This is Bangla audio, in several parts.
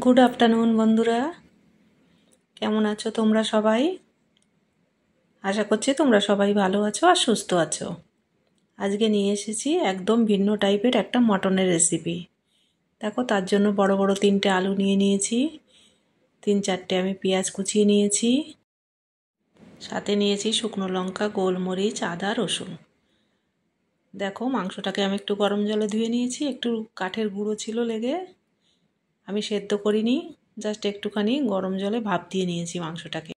গুড আফটারনুন বন্ধুরা, কেমন আছো তোমরা সবাই? আশা করছি তোমরা সবাই ভালো আছো আর সুস্থ আছো। আজকে নিয়ে এসেছি একদম ভিন্ন টাইপের একটা মটনের রেসিপি। দেখো, তার জন্য বড় বড় 3টে আলু নিয়ে নিয়েছি, 3-4টে আমি পেঁয়াজ কুচিয়ে নিয়েছি, সাথে নিয়েছি শুকনো লঙ্কা, গোলমরিচ, আদা, রসুন। দেখো, মাংসটাকে আমি একটু গরম জলে ধুয়ে নিয়েছি, একটু কাঠের গুঁড়ো ছিল লেগে, আমি সেদ্ধ করিনি, জাস্ট একটুখানি গরম জলে ভাপ দিয়ে নিয়েছি মাংসটাকে।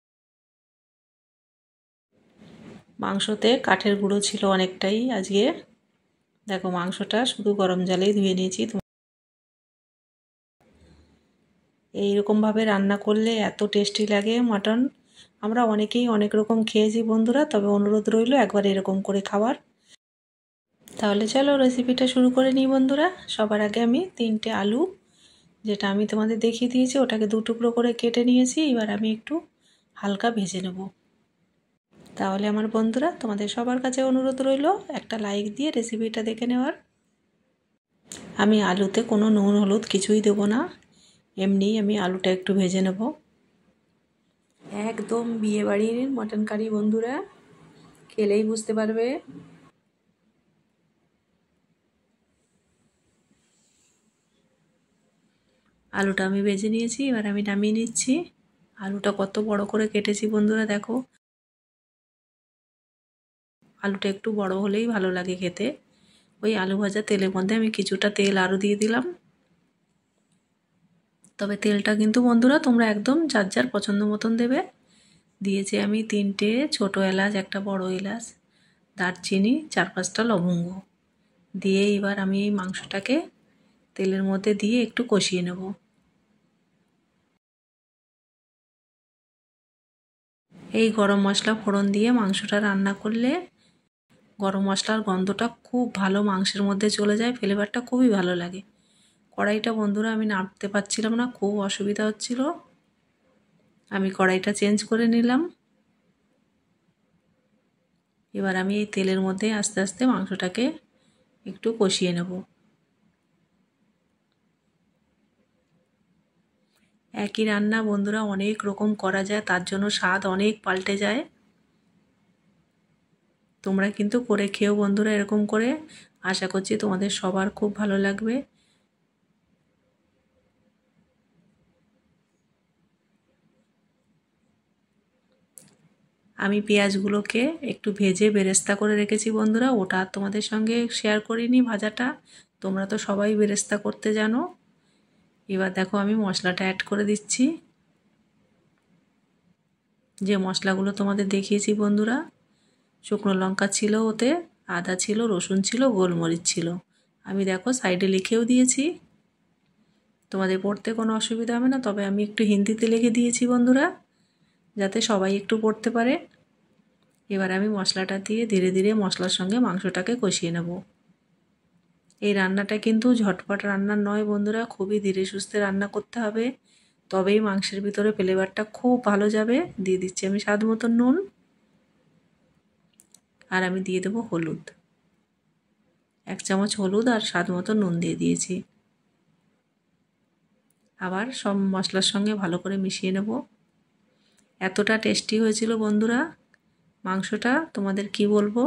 মাংসতে কাঠের গুঁড়ো ছিল অনেকটাই আজকে। দেখো, মাংসটা শুধু গরম জলেই ধুয়ে নিয়েছি। এইরকমভাবে রান্না করলে এত টেস্টি লাগে মাটন। আমরা অনেকেই অনেক রকম খেয়েছি বন্ধুরা, তবে অনুরোধ রইল একবার এরকম করে খাবার। তাহলে চলো রেসিপিটা শুরু করে নিই বন্ধুরা। সবার আগে আমি 3টে আলু, যেটা আমি তোমাদের দেখিয়ে দিয়েছি, ওটাকে 2 টুকরো করে কেটে নিয়েছি। এবার আমি একটু হালকা ভেজে নেব। তাহলে আমার বন্ধুরা, তোমাদের সবার কাছে অনুরোধ রইল একটা লাইক দিয়ে রেসিপিটা দেখে নেওয়ার। আমি আলুতে কোনো নুন হলুদ কিছুই দেবো না, এমনিই আমি আলুটা একটু ভেজে নেব। একদম বিয়েবাড়ির মটন কারি বন্ধুরা, খেলেই বুঝতে পারবে। আলুটা আমি ভেজে নিয়েছি, এবার আমি নামিয়ে নিচ্ছি। আলুটা কত বড় করে কেটেছি বন্ধুরা, দেখো। আলুটা একটু বড় হলেই ভালো লাগে খেতে। ওই আলু ভাজা তেলের মধ্যে আমি কিছুটা তেল আরও দিয়ে দিলাম। তবে তেলটা কিন্তু বন্ধুরা তোমরা একদম যার যার পছন্দ মতন দেবে। দিয়েছি আমি 3টে ছোট এলাচ, একটা বড় এলাচ, দারচিনি, 4-5টা লবঙ্গ দিয়ে এবার আমি এই মাংসটাকে তেলের মধ্যে দিয়ে একটু কষিয়ে নেব। এই গরম মশলা ফোড়ন দিয়ে মাংসটা রান্না করলে গরম মশলার গন্ধটা খুব ভালো মাংসের মধ্যে চলে যায়, ফ্লেভারটা খুবই ভালো লাগে। কড়াইটা বন্ধুরা আমি নাড়তে পারছিলাম না, খুব অসুবিধা হচ্ছিল। আমি কড়াইটা চেঞ্জ করে নিলাম। এবার আমি এই তেলের মধ্যে আস্তে আস্তে মাংসটাকে একটু কষিয়ে নেব। একই রান্না বন্ধুরা অনেক রকম করা যায়, তার জন্য স্বাদ অনেক পাল্টে যায়। তোমরা কিন্তু করে খেও বন্ধুরা এরকম করে, আশা করছি তোমাদের সবার খুব ভালো লাগবে। আমি পেঁয়াজগুলোকে একটু ভেজে বেরেস্তা করে রেখেছি বন্ধুরা, ওটা তোমাদের সঙ্গে শেয়ার করিনি ভাজাটা। তোমরা তো সবাই বেরেস্তা করতে জানো। এবার দেখো আমি মশলাটা অ্যাড করে দিচ্ছি, যে মশলাগুলো তোমাদের দেখিয়েছি বন্ধুরা। শুকনো লঙ্কা ছিল ওতে, আদা ছিল, রসুন ছিল, গোলমরিচ ছিল। আমি দেখো সাইডে লিখেও দিয়েছি, তোমাদের পড়তে কোনো অসুবিধা হবে না। তবে আমি একটু হিন্দিতে লিখে দিয়েছি বন্ধুরা, যাতে সবাই একটু পড়তে পারে। এবার আমি মশলাটা দিয়ে ধীরে ধীরে মশলার সঙ্গে মাংসটাকে কষিয়ে নেব। এই রান্নাটা কিন্তু ঝটপট রান্না নয় বন্ধুরা, খুবই ধীরে সুস্থে রান্না করতে হবে, তবেই মাংসের ভিতরে ফ্লেভারটা খুব ভালো যাবে। দিয়ে দিচ্ছি আমি স্বাদ মতন নুন, আর আমি দিয়ে দেবো হলুদ, 1 চামচ হলুদ আর স্বাদ মতো নুন দিয়ে দিয়েছি। আবার সব মশলার সঙ্গে ভালো করে মিশিয়ে নেব। এতটা টেস্টি হয়েছিল বন্ধুরা মাংসটা, তোমাদের কি বলবো।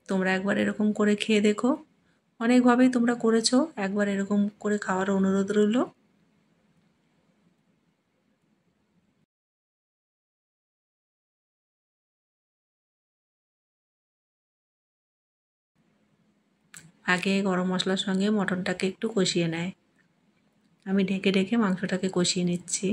তোমরা একবার এরকম করে খেয়ে দেখো, অনেকভাবেই তোমরা করেছো, একবার এরকম করে খাওয়ার অনুরোধ রইল। আগে গরম মশলার সঙ্গে মটনটাকে একটু কষিয়ে নেয়। আমি ঢেকে ঢেকে মাংসটাকে কষিয়ে নিচ্ছি।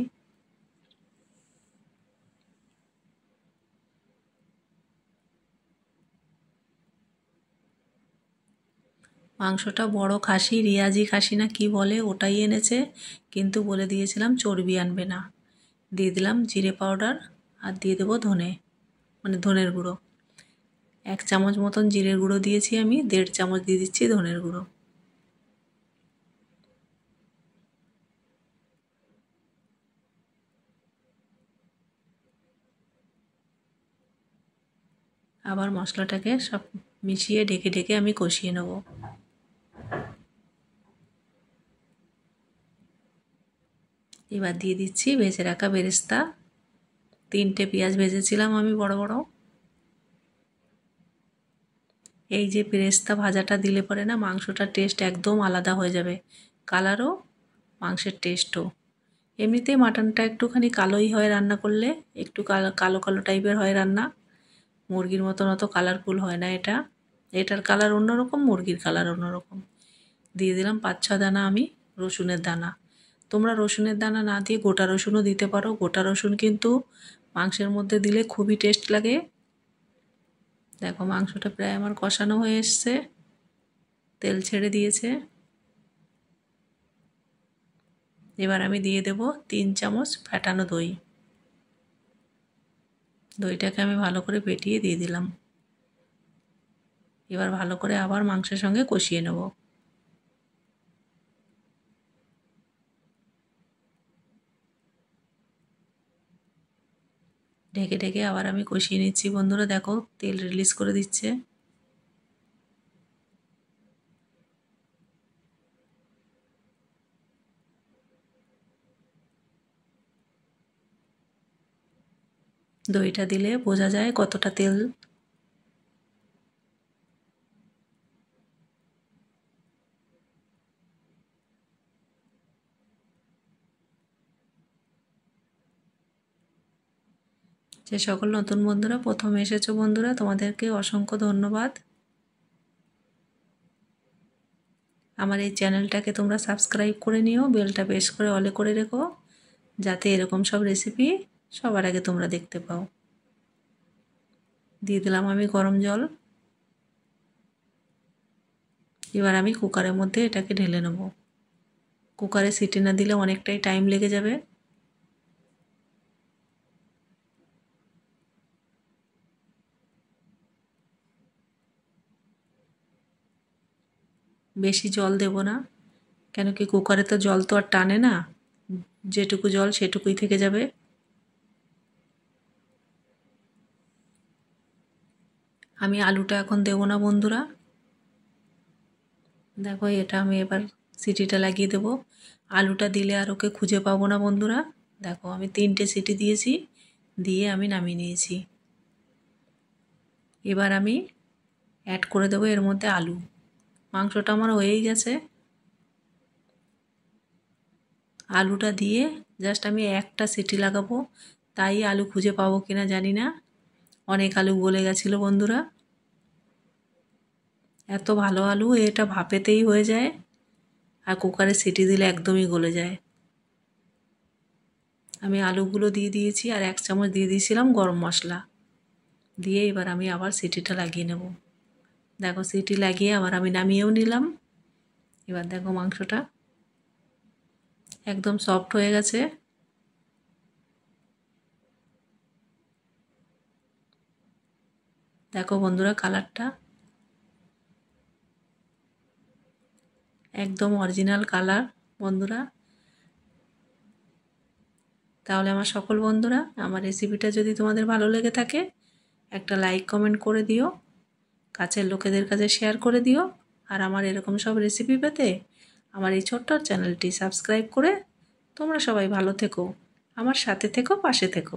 মাংসটা বড় খাসি, রিয়াজি খাসি না কি বলে ওটাই এনেছে, কিন্তু বলে দিয়েছিলাম চর্বি আনবে না। দিয়ে দিলাম জিরে পাউডার, আর দিয়ে দেবো ধনে, মানে ধনের গুঁড়ো। 1 চামচ মতন জিরের গুঁড়ো দিয়েছি আমি, 1.5 চামচ দিয়ে দিচ্ছি ধনের গুঁড়ো। আবার মশলাটাকে সব মিশিয়ে ঢেকে ঢেকে আমি কষিয়ে নেব। এবার দিয়ে দিচ্ছি ভেজে রাখা বেরেস্তা। 3টে পেঁয়াজ ভেজেছিলাম আমি বড় বড়। এই যে বেরেস্তা ভাজাটা দিলে পরে না মাংসটার টেস্ট একদম আলাদা হয়ে যাবে, কালারও মাংসের টেস্টও। এমনিতেই মাটনটা একটুখানি কালোই হয় রান্না করলে, একটু কালো কালো টাইপের হয় রান্না, মুরগির মতন অত কালারফুল হয় না এটা। এটার কালার অন্যরকম, মুরগির কালার অন্যরকম। দিয়ে দিলাম 5-6 দানা আমি রসুনের দানা। তোমরা রসুনের দানা না দিয়ে গোটা রসুনও দিতে পারো। গোটা রসুন কিন্তু মাংসের মধ্যে দিলে খুবই টেস্ট লাগে। দেখো মাংসটা প্রায় আমার কষানো হয়ে এসছে, তেল ছেড়ে দিয়েছে। এবার আমি দিয়ে দেব 3 চামচ ফ্যাটানো দই। দইটাকে আমি ভালো করে ফেটিয়ে দিয়ে দিলাম। এবার ভালো করে আবার মাংসের সঙ্গে কষিয়ে নেব। ঢেকে ঢেকে আবার আমি কষিয়ে নিচ্ছি বন্ধুরা। দেখো তেল রিলিজ করে দিচ্ছে। দইটা দিলে বোঝা যায় কতটা তেল। যে সকল নতুন বন্ধুরা প্রথম এসেছো বন্ধুরা, তোমাদেরকে অসংখ্য ধন্যবাদ। আমার এই চ্যানেলটাকে তোমরা সাবস্ক্রাইব করে নিও, বেলটা বেশ করে অলে করে রেখো, যাতে এরকম সব রেসিপি সবার আগে তোমরা দেখতে পাও। দিয়ে দিলাম আমি গরম জল। এবার আমি কুকারের মধ্যে এটাকে ঢেলে নেব। কুকারে সিটি না দিলে অনেকটাই টাইম লেগে যাবে। বেশি জল দেব না, কেন কি কুকারে তো জল তো আর টানে না, যেটুকু জল সেটুকুই থেকে যাবে। আমি আলুটা এখন দেব না বন্ধুরা। দেখো এটা আমি এবার সিটিটা লাগিয়ে দেব। আলুটা দিলে আর ওকে খুঁজে পাবো না বন্ধুরা। দেখো আমি 3টে সিটি দিয়েছি, দিয়ে আমি নামিয়ে নিয়েছি। এবার আমি অ্যাড করে দেবো এর মধ্যে আলু। মাংসটা আমার হয়েই গেছে। আলুটা দিয়ে জাস্ট আমি একটা সিটি লাগাবো, তাই আলু খুঁজে পাবো কিনা জানি না। অনেক আলু গলে গেছিলো বন্ধুরা। এত ভালো আলু, এটা ভাপেতেই হয়ে যায়, আর কুকারে সিটি দিলে একদমই গলে যায়। আমি আলুগুলো দিয়ে দিয়েছি, আর 1 চামচ দিয়ে দিয়েছিলাম গরম মশলা দিয়ে এবার আমি আবার সিটিটা লাগিয়ে নেব। দেখো সিটি লাগিয়ে আবার আমি নামিয়েও নিলাম। এবার দেখো মাংসটা একদম সফট হয়ে গেছে। দেখো বন্ধুরা কালারটা একদম অরিজিনাল কালার বন্ধুরা। তাহলে আমার সকল বন্ধুরা, আমার রেসিপিটা যদি তোমাদের ভালো লেগে থাকে একটা লাইক কমেন্ট করে দিও, কাছের লোকেদের কাছে শেয়ার করে দিও। আর আমার এরকম সব রেসিপি পেতে আমার এই ছোট্ট চ্যানেলটি সাবস্ক্রাইব করে তোমরা সবাই ভালো থেকো, আমার সাথে থেকো, পাশে থেকো।